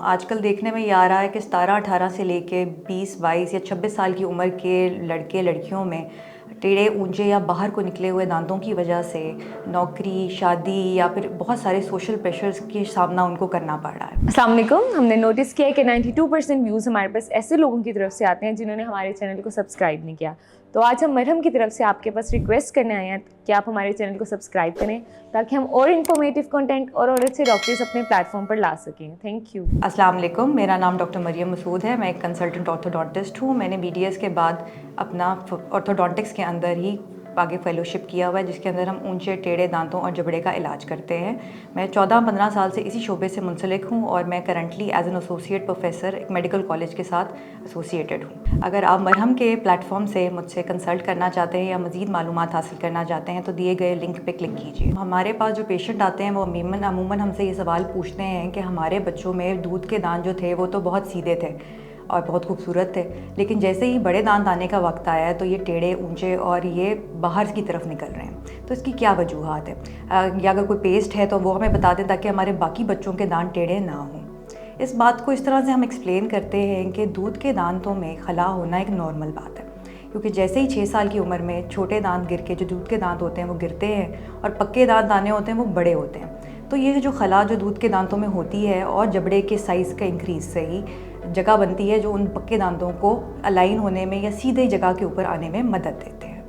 आजकल देखने में ये आ रहा है कि 17-18 से लेके 20-22 या 26 साल की उम्र के लड़के लड़कियों में टेढ़े ऊंचे या बाहर को निकले हुए दांतों की वजह से नौकरी, शादी या फिर बहुत सारे सोशल प्रेशर्स के सामना उनको करना पड़ रहा है। अस्सलाम वालेकुम। हमने नोटिस किया है कि 92% व्यूज़ हमारे पास ऐसे लोगों की तरफ से आते हैं जिन्होंने हमारे चैनल को सब्सक्राइब नहीं किया। तो आज हम मरहम की तरफ से आपके पास रिक्वेस्ट करने आए हैं कि आप हमारे चैनल को सब्सक्राइब करें ताकि हम और इन्फॉर्मेटिव कंटेंट और अच्छे डॉक्टर्स अपने प्लेटफॉर्म पर ला सकें। Thank you. अस्सलाम वालेकुम, मेरा नाम डॉक्टर मरियम मसूद है। मैं एक कंसल्टेंट ऑर्थोडोंटिस्ट हूँ। मैंने BDS के बाद अपना ऑर्थोडोंटिक्स के अंदर ही आगे फेलोशिप किया हुआ है, जिसके अंदर हम ऊंचे टेढ़े दांतों और जबड़े का इलाज करते हैं। मैं 14-15 साल से इसी शोबे से मुंसलिक हूँ और मैं currently as an associate professor एक मेडिकल कॉलेज के साथ एसोसिएटेड हूँ। अगर आप मरहम के प्लेटफॉर्म से मुझसे कंसल्ट करना चाहते हैं या मज़ीद मालूमात हासिल करना चाहते हैं तो दिए गए लिंक पे क्लिक कीजिए। हमारे पास जो पेशेंट आते हैं वो अमूमन हमसे ये सवाल पूछते हैं कि हमारे बच्चों में दूध के दांत जो थे वो तो बहुत सीधे थे और बहुत खूबसूरत थे, लेकिन जैसे ही बड़े दांत आने का वक्त आया है तो ये टेढ़े ऊंचे और ये बाहर की तरफ निकल रहे हैं। तो इसकी क्या वजूहात है, या अगर कोई पेस्ट है तो वो हमें बता दें ताकि हमारे बाकी बच्चों के दांत टेढ़े ना हों। इस बात को इस तरह से हम एक्सप्लेन करते हैं कि दूध के दांतों में खला होना एक नॉर्मल बात है, क्योंकि जैसे ही 6 साल की उम्र में छोटे दांत गिर के जो दूध के दांत होते हैं वो गिरते हैं और पक्के दांत आने होते हैं वो बड़े होते हैं। तो ये जो खला जो दूध के दांतों में होती है और जबड़े के साइज़ का इंक्रीज से ही जगह बनती है जो उन पक्के दांतों को अलाइन होने में या सीधे जगह के ऊपर आने में मदद देते हैं।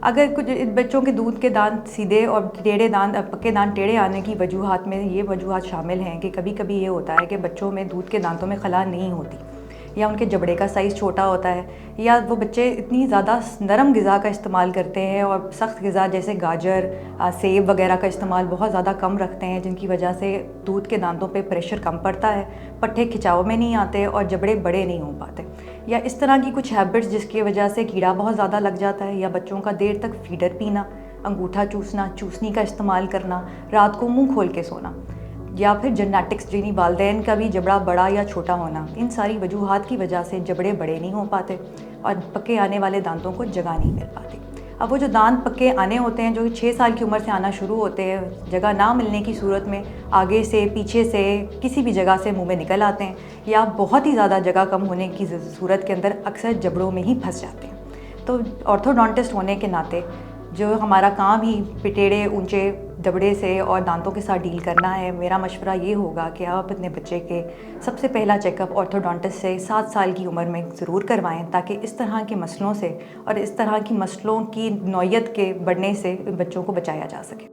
अगर कुछ बच्चों के दूध के दांत सीधे और टेढ़े दांत पक्के दांत टेढ़े आने की वजूहात में ये वजूहात शामिल हैं कि कभी कभी ये होता है कि बच्चों में दूध के दांतों में खला नहीं होती या उनके जबड़े का साइज़ छोटा होता है, या वो बच्चे इतनी ज़्यादा नरम ग़िज़ा का इस्तेमाल करते हैं और सख्त ग़िज़ा जैसे गाजर, सेब वगैरह का इस्तेमाल बहुत ज़्यादा कम रखते हैं, जिनकी वजह से दूध के दांतों पे प्रेशर कम पड़ता है, पट्टे खिंचाव में नहीं आते और जबड़े बड़े नहीं हो पाते। या इस तरह की कुछ हैबिट्स जिसकी वजह से कीड़ा बहुत ज़्यादा लग जाता है, या बच्चों का देर तक फीडर पीना, अंगूठा चूसना, चूसनी का इस्तेमाल करना, रात को मुँह खोल के सोना, या फिर जेनेटिक्स यानी वालिदैन का भी जबड़ा बड़ा या छोटा होना, इन सारी वजूहात की वजह से जबड़े बड़े नहीं हो पाते और पक्के आने वाले दांतों को जगह नहीं मिल पाती। अब वो जो दांत पक्के आने होते हैं जो 6 साल की उम्र से आना शुरू होते हैं, जगह ना मिलने की सूरत में आगे से, पीछे से, किसी भी जगह से मुंह में निकल आते हैं, या बहुत ही ज़्यादा जगह कम होने की सूरत के अंदर अक्सर जबड़ों में ही फंस जाते हैं। तो ऑर्थोडोंटिस्ट होने के नाते जो हमारा काम ही टेढ़े ऊंचे जबड़े से और दांतों के साथ डील करना है, मेरा मशवरा ये होगा कि आप अपने बच्चे के सबसे पहला चेकअप ऑर्थोडोंटिस्ट से 7 साल की उम्र में ज़रूर करवाएं, ताकि इस तरह के मसलों से और इस तरह की मसलों की नौयत के बढ़ने से बच्चों को बचाया जा सके।